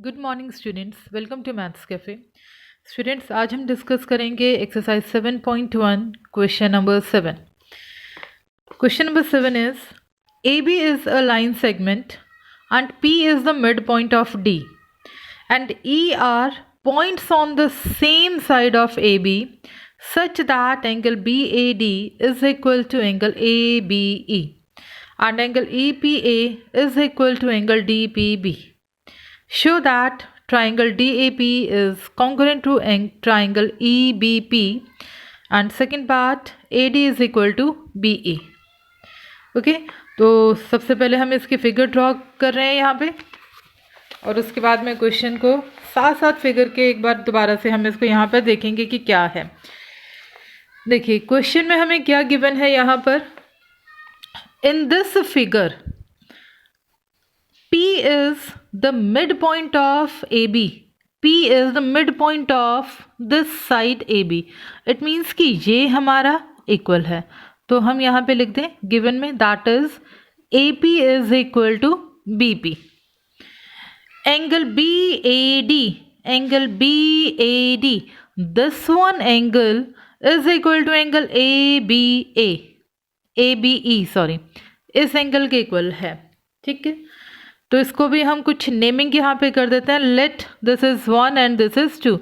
Good morning students, welcome to maths cafe. Students, आज हम discuss करेंगे exercise 7.1 question number 7। Question number 7 is A B is a line segment and P is the mid point of D and E are points on the same side of AB such that angle BAD is equal to angle ABE and angle EPA is equal to angle DPB. Show that triangle DAP is congruent to triangle EBP and second part AD is equal to BE. Okay, तो सबसे पहले हम इसकी figure draw कर रहे हैं यहाँ पे और उसके बाद में क्वेश्चन को साथ साथ फिगर के एक बार दोबारा से हम इसको यहाँ पर देखेंगे कि क्या है। देखिए क्वेश्चन में हमें क्या गिवन है यहाँ पर। In this figure P is the midpoint of AB. P is the midpoint of this side AB. It means कि ये हमारा इक्वल है, तो हम यहाँ पे लिख दें गिवन में that is AP is equal to BP. Angle BAD, angle BAD, this one angle is equal to angle ABA, ABE sorry, इस एंगल के इक्वल है। ठीक है, तो इसको भी हम कुछ नेमिंग यहाँ पे कर देते हैं। Let this is 1 and this is 2,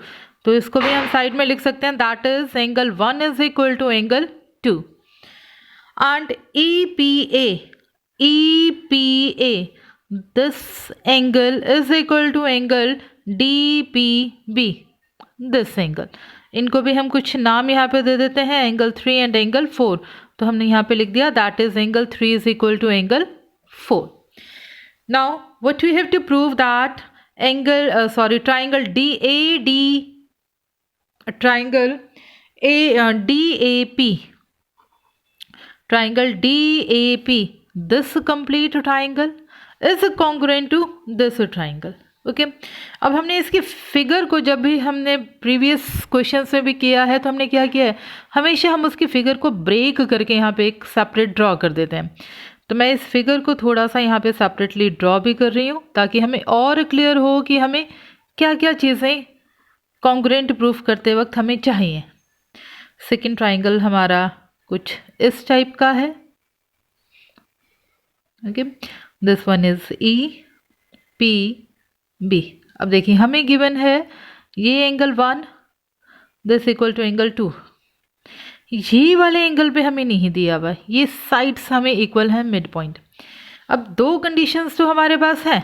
तो इसको भी हम साइड में लिख सकते हैं that is angle 1 is equal to angle 2 and EPA this angle is equal to angle DPB, this angle. इनको भी हम कुछ नाम यहाँ पे दे देते हैं, एंगल 3 एंड एंगल 4, तो हमने यहाँ पे लिख दिया that is angle 3 is equal to angle 4. Now, what we have to prove that triangle DAD, triangle DAP, this complete triangle is congruent to this triangle. Okay, अब हमने इसकी फिगर को जब भी हमने प्रीवियस क्वेश्चंस में भी किया है तो हमने क्या किया है, हमेशा हम उसकी फिगर को ब्रेक करके यहाँ पे एक सेपरेट ड्रॉ कर देते हैं। तो मैं इस फिगर को थोड़ा सा यहाँ पे सेपरेटली ड्रॉ भी कर रही हूँ ताकि हमें और क्लियर हो कि हमें क्या क्या चीज़ें कॉन्ग्रुएंट प्रूफ करते वक्त हमें चाहिए। सेकंड ट्राइंगल हमारा कुछ इस टाइप का है। Okay, this one is EPB। अब देखिए हमें गिवन है ये angle 1 this equal to angle 2, ये वाले एंगल पे हमें नहीं दिया हुआ, ये साइड्स हमें इक्वल है मिड पॉइंट। अब दो कंडीशंस तो हमारे पास हैं,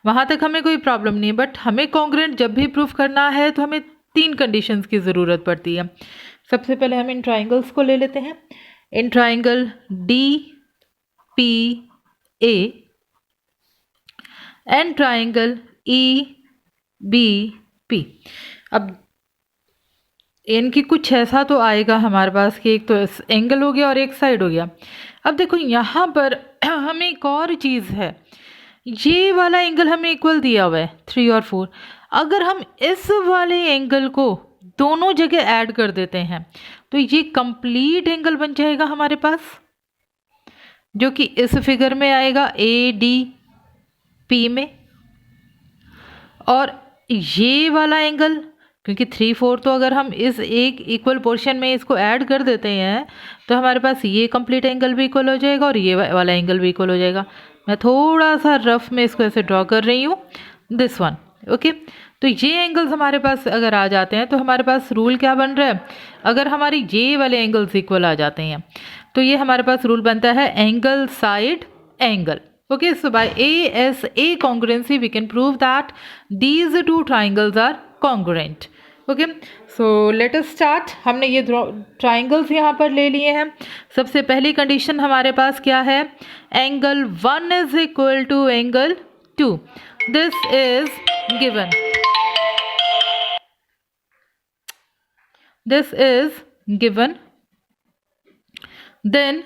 वहाँ तक हमें कोई प्रॉब्लम नहीं है, बट हमें कॉन्ग्रुएंट जब भी प्रूफ करना है तो हमें 3 कंडीशंस की ज़रूरत पड़ती है। सबसे पहले हम इन ट्राइंगल्स को ले लेते हैं। In triangle DPA and triangle EBP। अब इनकी कुछ ऐसा तो आएगा हमारे पास कि एक तो एंगल हो गया और एक साइड हो गया। अब देखो यहाँ पर हमें एक और चीज़ है, ये वाला एंगल हमें इक्वल दिया हुआ है 3 और 4। अगर हम इस वाले एंगल को दोनों जगह ऐड कर देते हैं तो ये कंप्लीट एंगल बन जाएगा हमारे पास, जो कि इस फिगर में आएगा ADP में। और ये वाला एंगल, क्योंकि 3, 4 तो अगर हम इस एक इक्वल पोर्शन में इसको ऐड कर देते हैं तो हमारे पास ये कंप्लीट एंगल भी इक्वल हो जाएगा और ये वाला एंगल भी इक्वल हो जाएगा। मैं थोड़ा सा रफ में इसको ऐसे ड्रॉ कर रही हूँ, दिस वन। ओके, तो ये एंगल्स हमारे पास अगर आ जाते हैं तो हमारे पास रूल क्या बन रहा है, अगर हमारे ये वाले एंगल्स इक्वल आ जाते हैं तो ये हमारे पास रूल बनता है angle side angle. Okay, so by ASA congruency we can prove that these two triangles are congruent. Okay, so let us start. हमने ये triangles यहाँ पर ले लिए हैं। सबसे पहली कंडीशन हमारे पास क्या है, angle 1 is equal to angle 2. This is given. This is given. Then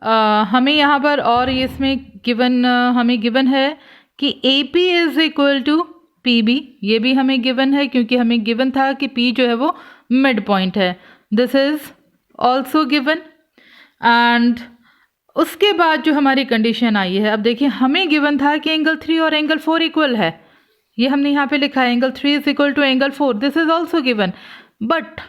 हमें यहाँ पर और इसमें गिवन हमें गिवन है कि AP is equal to PB, ये भी हमें गिवन है क्योंकि हमें गिवन था कि P जो है वो मिड पॉइंट है। This is also given. And उसके बाद जो हमारी कंडीशन आई है, अब देखिए हमें गिवन था कि एंगल 3 और एंगल 4 इक्वल है, ये हमने यहाँ पे लिखा है angle 3 is equal to angle 4, this is also given. But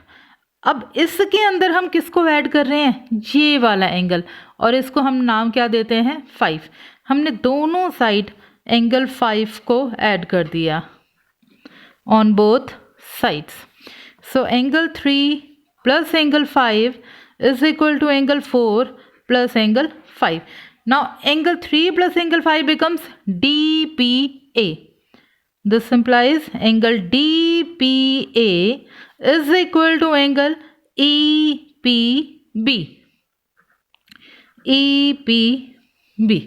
अब इसके अंदर हम किसको ऐड कर रहे हैं, ये वाला एंगल, और इसको हम नाम क्या देते हैं 5। हमने दोनों साइड एंगल 5 को ऐड कर दिया on both sides. So angle 3 plus angle 5 is equal to angle 4 plus angle 5. Now angle 3 plus angle 5 becomes DPA. This implies angle DPA is equal to angle EPB. EPB.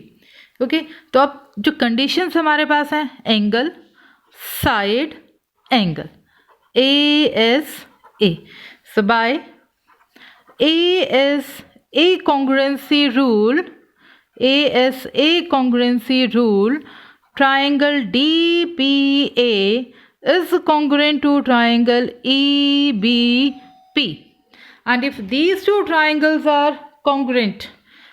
Okay, तो अब जो conditions हमारे पास हैं, angle, side angle, ASA. So by ASA congruency rule, ASA congruency rule, triangle DPA is congruent to triangle EBP. And if these two triangles are congruent,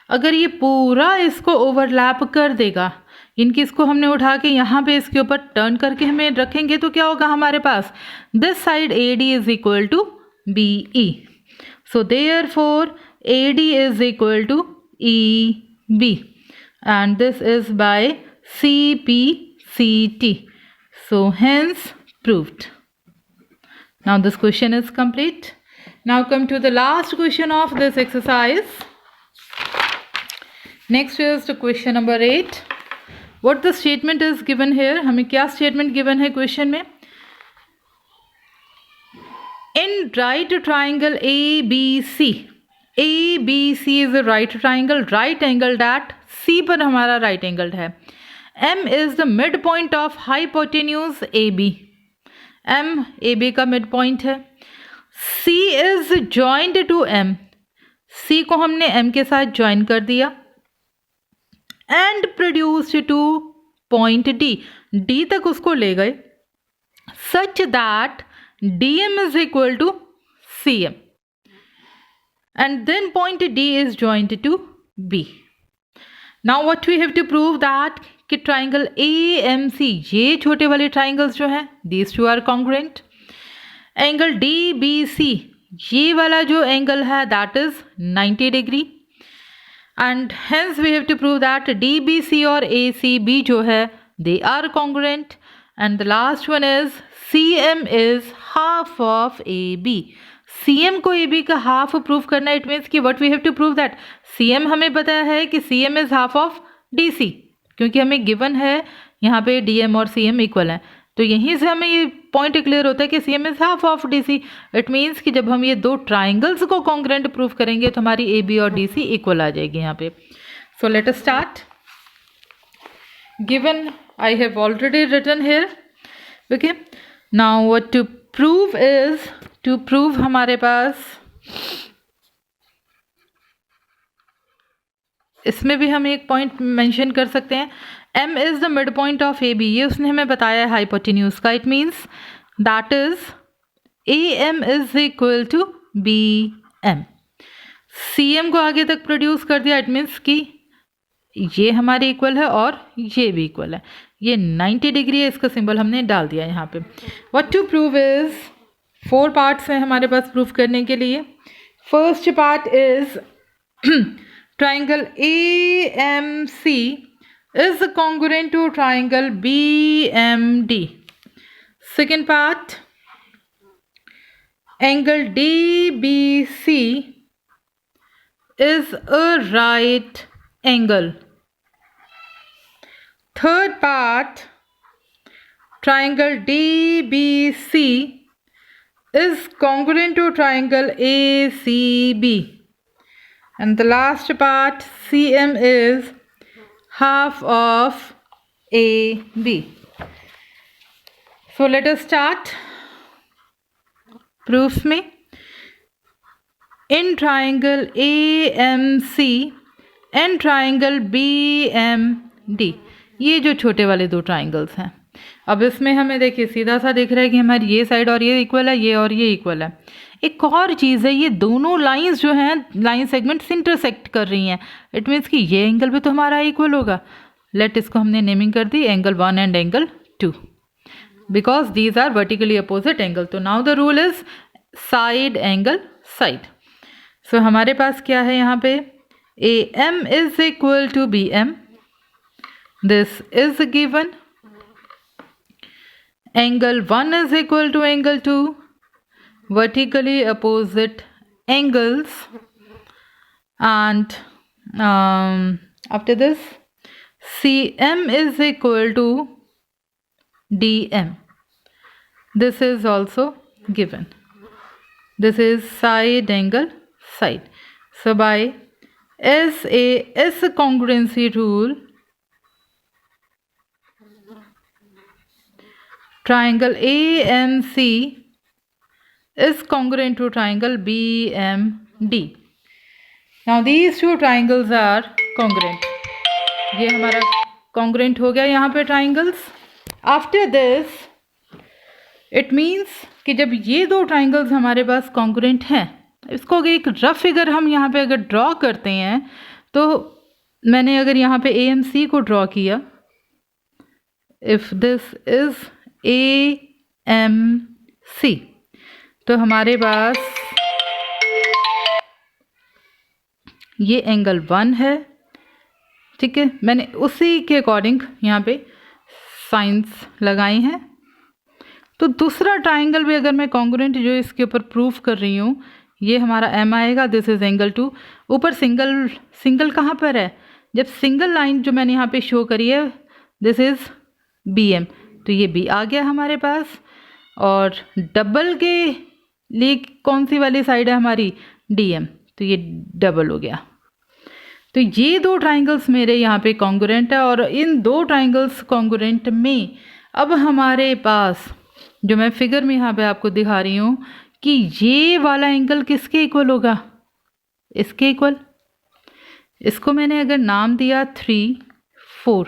अगर ये पूरा इसको overlap कर देगा, इनकी इसको हमने उठा के यहाँ पे इसके ऊपर टर्न करके हमें रखेंगे, तो क्या होगा हमारे पास, this side AD is equal to BE. So therefore AD is equal to EB, and this is by CPCT. So hence proved. Now this question is complete. Now come to the last question of this exercise. Next is the question number 8. What the statement is given here? हमें क्या statement given है question में? In right triangle ABC, ABC is a right triangle that C पर हमारा right angled है. M is the midpoint of hypotenuse AB. M AB का midpoint है. C is joined to M. C को हमने M के साथ join कर दिया and produced to point D. D तक उसको ले गए such that DM is equal to CM, and then point D is joined to B. Now what we have to prove that कि triangle AMC, ये छोटे वाले triangles जो हैं, these two are congruent. Angle DBC, ये वाला जो angle है that is 90 degree, and hence we have to prove that DBC और ACB जो है they are congruent. And the last one is CM is half of AB. CM को AB का half prove करना, it means कि what we have to prove that CM हमें पता है कि CM is half of DC, क्योंकि हमें given है यहाँ पे DM और CM equal है, तो यहीं से हमें ये पॉइंट क्लियर होता है कि CM is half of DC. It means कि जब हम ये दो ट्राइंगल्स को कॉन्ग्रेंट प्रूव करेंगे तो हमारी AB और DC इक्वल आ जाएगी यहाँ पे. So let us start. Given I have already written here. Okay, now what to prove is, to prove हमारे पास इसमें भी हम एक पॉइंट मेंशन कर सकते हैं. M is the mid point of AB, ये उसने हमें बताया है हाइपोटेन्यूज का. It means that is AM is equal to BM. CM को आगे तक प्रोड्यूस कर दिया. इट मीन्स कि ये हमारे इक्वल है और ये भी इक्वल है. ये 90 डिग्री है, इसका सिंबल हमने डाल दिया यहाँ पे. What to prove is, 4 parts हैं हमारे पास प्रूफ करने के लिए. First part is triangle AMC is congruent to triangle BMD. Second part, angle DBC is a right angle. Third part, triangle DBC is congruent to triangle ACB. And the last part, CM is half of AB. So let us start. Proof me. In triangle AMC and triangle BMD, ये जो छोटे वाले दो triangles हैं, अब इसमें हमें देखिए सीधा सा दिख रहा है कि हमारी ये साइड और ये इक्वल है, ये और ये इक्वल है. एक और चीज़ है, ये दोनों लाइंस जो हैं, लाइन सेगमेंट्स इंटरसेक्ट कर रही हैं. इट मीन्स कि ये एंगल भी तो हमारा इक्वल होगा. लेट इसको हमने नेमिंग कर दी angle 1 and angle 2. because these are vertically opposite angle. तो now the rule is side angle side. So हमारे पास क्या है यहाँ पे, AM is equal to BM. This is given. Angle 1 is equal to angle 2. Vertically opposite angles. And after this, CM is equal to DM. This is also given. This is side angle side. So by SAS congruency rule, triangle AMC is congruent to triangle BMD. Now these two triangles are congruent. ये हमारा congruent हो गया यहाँ पे triangles. After this, it means कि जब ये दो triangles हमारे पास congruent हैं, इसको अगर एक रफ फिगर हम यहाँ पे अगर ड्रॉ करते हैं, तो मैंने अगर यहाँ पे AMC को ड्रॉ किया, if this is AMC, तो हमारे पास ये एंगल 1 है, ठीक है। मैंने उसी के अकॉर्डिंग यहाँ पे साइंस लगाए हैं। तो दूसरा ट्राइंगल भी अगर मैं कॉन्ग्रुएंट जो इसके ऊपर प्रूफ कर रही हूँ, ये हमारा M आएगा, दिस इज एंगल 2। ऊपर सिंगल कहाँ पर है, जब सिंगल लाइन जो मैंने यहाँ पे शो करी है, दिस इज BM, तो ये B आ गया हमारे पास। और डबल के लिए कौन सी वाली साइड है हमारी, DM, तो ये डबल हो गया। तो ये दो ट्राइंगल्स मेरे यहाँ पे कॉन्ग्रुएंट है, और इन दो ट्राइंगल्स कॉन्ग्रुएंट में अब हमारे पास जो मैं फिगर में यहाँ पे आपको दिखा रही हूँ कि ये वाला एंगल किसके इक्वल होगा, इसके इक्वल। इसको मैंने अगर नाम दिया 3, 4,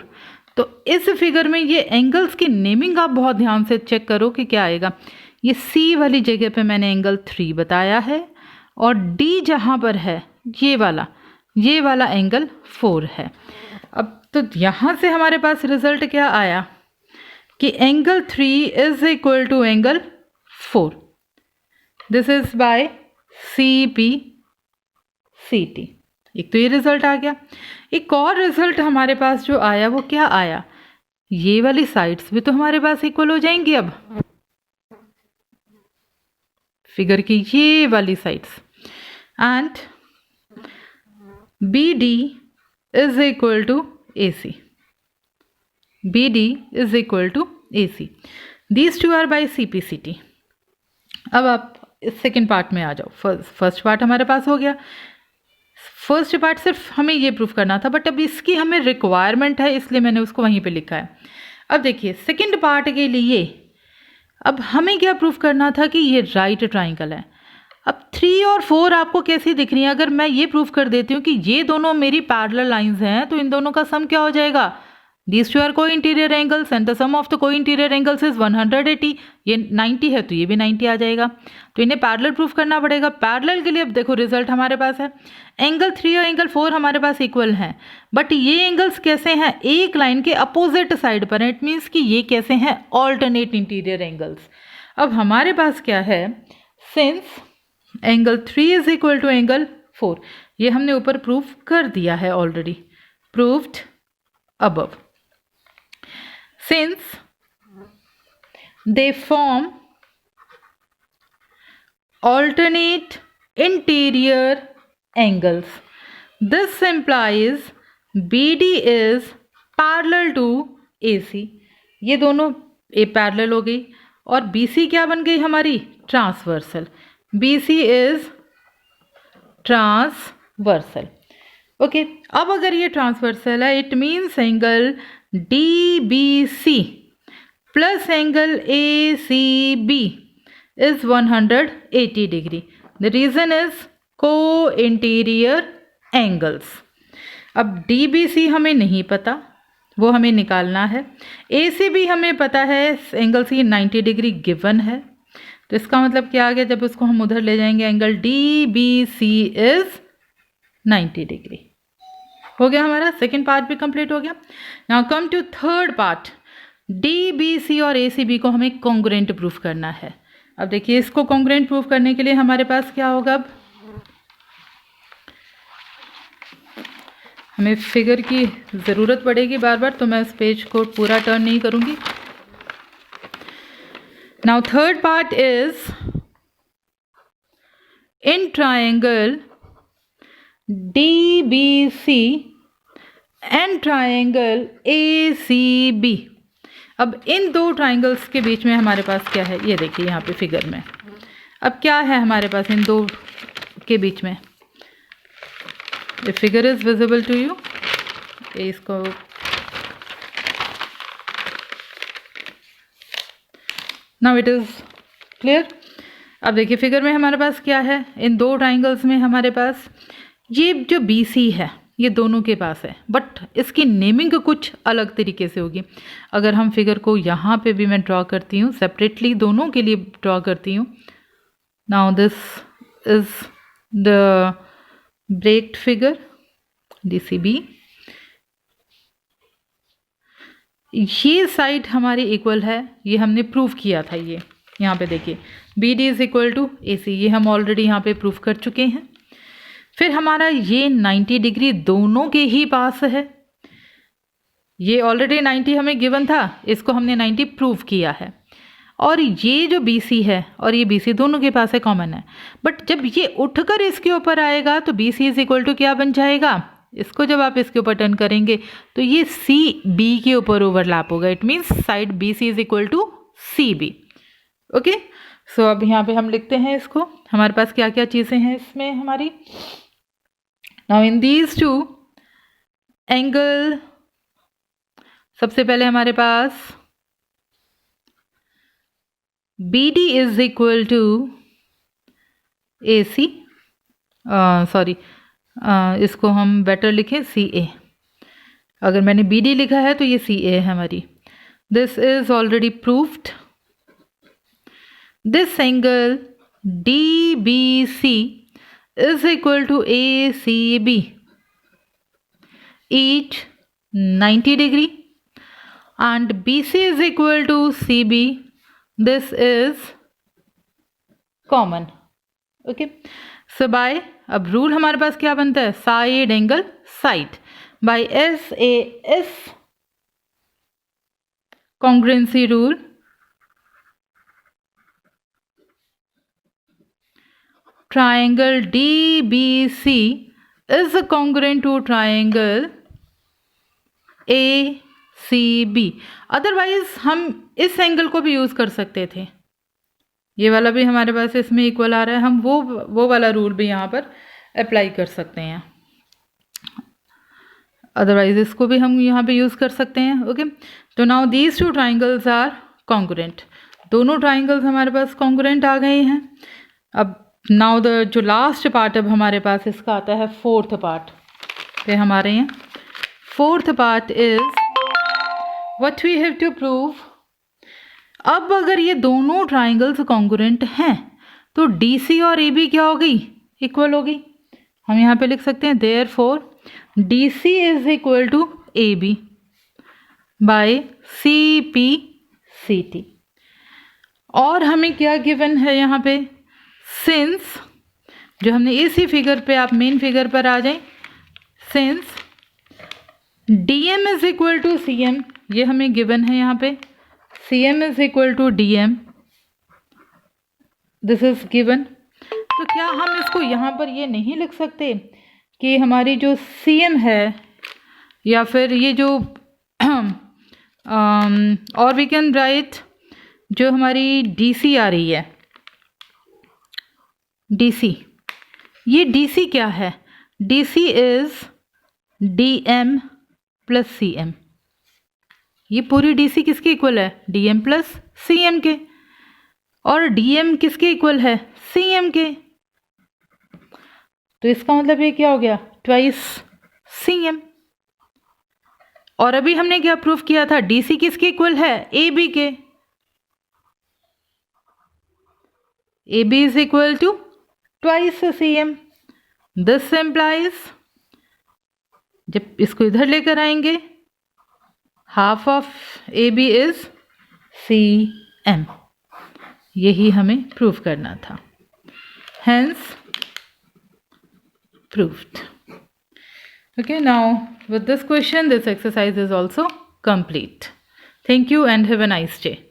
तो इस फिगर में ये एंगल्स की नेमिंग आप बहुत ध्यान से चेक करो कि क्या आएगा। ये C वाली जगह पे मैंने एंगल 3 बताया है, और D जहाँ पर है ये वाला एंगल 4 है। अब तो यहाँ से हमारे पास रिजल्ट क्या आया कि angle 3 is equal to angle 4। This is by CPCT। एक तो ये रिजल्ट आ गया। एक और रिजल्ट हमारे पास जो आया वो क्या आया, ये वाली साइड्स भी तो हमारे पास इक्वल हो जाएंगी। अब फिगर की ये वाली sides, and BD is equal to AC. BD is equal to AC. These two are by CPCT. अब आप इस सेकेंड पार्ट में आ जाओ। फर्स्ट पार्ट हमारे पास हो गया। फर्स्ट पार्ट सिर्फ हमें ये प्रूफ करना था, बट अब इसकी हमें रिक्वायरमेंट है, इसलिए मैंने उसको वहीं पे लिखा है। अब देखिए सेकेंड पार्ट के लिए अब हमें क्या प्रूफ करना था कि ये राइट ट्राइंगल है। अब 3 और 4 आपको कैसी दिख रही है, अगर मैं ये प्रूफ कर देती हूँ कि ये दोनों मेरी पैरेलल लाइंस हैं, तो इन दोनों का सम क्या हो जाएगा, these two are co interior angles and the sum of the co interior angles is 180। ये 90 है तो ये भी 90 आ जाएगा, तो इन्हें पैरेलल प्रूफ करना पड़ेगा। पैरेलल के लिए अब देखो रिजल्ट हमारे पास है, एंगल 3 और एंगल 4 हमारे पास इक्वल हैं, बट ये एंगल्स कैसे हैं, एक लाइन के अपोजिट साइड पर है। इट मीन्स कि ये कैसे हैं, ऑल्टरनेट इंटीरियर एंगल्स। अब हमारे पास क्या है, since angle 3 is equal to angle 4, ये हमने ऊपर प्रूफ कर दिया है already, proved above. Since they form alternate interior angles, this implies BD is parallel to AC। ये दोनों ए पैरेलल हो गई, और BC क्या बन गई हमारी, transversal. BC is transversal. Okay, अब अगर ये ट्रांसवर्सल है, it means angle DBC plus angle ACB is 180 degree. The reason is co-interior angles. अब DBC हमें नहीं पता, वो हमें निकालना है। ACB हमें पता है, एंगल C 90 डिग्री गिवन है, तो इसका मतलब क्या आ गया, जब उसको हम उधर ले जाएंगे एंगल DBC इज 90 डिग्री। हो गया हमारा सेकेंड पार्ट भी कंप्लीट हो गया। Now come to third part. D B C और ए सी बी को हमें कॉन्ग्रुएंट प्रूफ करना है। अब देखिए इसको कॉन्ग्रुएंट प्रूफ करने के लिए हमारे पास क्या होगा, अब हमें फिगर की ज़रूरत पड़ेगी बार बार, तो मैं इस पेज को पूरा टर्न नहीं करूँगी। Now third part is in triangle D B C and triangle A C B. अब इन दो ट्रायंगल्स के बीच में हमारे पास क्या है, ये देखिए यहाँ पे फिगर में। अब क्या है हमारे पास इन दो के बीच में, the figure is visible to you, इसको नाउ इट इज क्लियर। अब देखिए फिगर में हमारे पास क्या है, इन दो ट्राइंगल्स में हमारे पास ये जो बी सी है ये दोनों के पास है, बट इसकी नेमिंग कुछ अलग तरीके से होगी। अगर हम फिगर को यहाँ पे भी मैं ड्रॉ करती हूँ, सेपरेटली दोनों के लिए ड्रॉ करती हूँ। Now this is the broken figure DCB। ये साइड हमारी इक्वल है, ये हमने प्रूव किया था। ये यहाँ पे देखिए BD is equal to AC, ये हम ऑलरेडी यहाँ पे प्रूव कर चुके हैं। फिर हमारा ये 90 डिग्री दोनों के ही पास है, ये ऑलरेडी 90 हमें गिवन था, इसको हमने 90 प्रूव किया है। और ये जो BC है और ये BC दोनों के पास है, कॉमन है। बट जब ये उठकर इसके ऊपर आएगा तो BC इज इक्वल टू क्या बन जाएगा, इसको जब आप इसके ऊपर टर्न करेंगे तो ये CB के ऊपर ओवरलैप होगा। It means side BC is equal to CB। Okay, so अब यहाँ पे हम लिखते हैं इसको, हमारे पास क्या क्या चीज़ें हैं इसमें हमारी। Now in these two angle, सबसे पहले हमारे पास BD is equal to AC, sorry इसको हम बेटर लिखें CA। अगर मैंने BD लिखा है तो ये CA है हमारी। This is already proved. This angle DBC is equal to ACB, each 90 degree, and BC is equal to CB. This is common. Okay, so by, अब रूल हमारे पास क्या बनता है, side angle side by SAS congruency rule, triangle DBC is congruent to triangle ACB। Otherwise हम इस angle को भी यूज कर सकते थे, ये वाला भी हमारे पास इसमें इक्वल आ रहा है, हम वो वाला रूल भी यहाँ पर अप्लाई कर सकते हैं। अदरवाइज इसको भी हम यहाँ पे यूज़ कर सकते हैं। ओके, तो now these two triangles are congruent, दोनों ट्राइंगल्स हमारे पास कॉन्ग्रुएंट आ गए हैं। अब नाउ द जो लास्ट पार्ट अब हमारे पास इसका आता है फोर्थ पार्ट पे हमारे यहाँ। Fourth part is what we have to prove. अब अगर ये दोनों ट्राइंगल्स कॉन्ग्रुएंट हैं तो DC और AB क्या हो गई, इक्वल हो गई। हम यहाँ पे लिख सकते हैं therefore DC is equal to AB by CP/CT। और हमें क्या गिवन है यहाँ पे, सिंस, जो हमने इसी फिगर पे, आप मेन फिगर पर आ जाएं, since DM is equal to CM, ये हमें गिवन है यहाँ पे, CM is equal to DM, this is given. तो क्या हम इसको यहाँ पर ये नहीं लिख सकते कि हमारी जो CM है या फिर ये जो और वी कैन राइट जो हमारी DC आ रही है, DC, ये DC क्या है, DC is DM plus CM। ये पूरी DC किसके इक्वल है, DM प्लस CM के, और DM किसके इक्वल है, CM के। तो इसका मतलब ये क्या हो गया, ट्वाइस CM। और अभी हमने क्या प्रूफ किया था, DC किसके इक्वल है, AB के। AB is equal to twice CM। This implies, जब इसको इधर लेकर आएंगे half of AB is CM। यही हमें प्रूव करना था, hence proved. Okay, now with this question, this exercise is also complete. Thank you and have a nice day.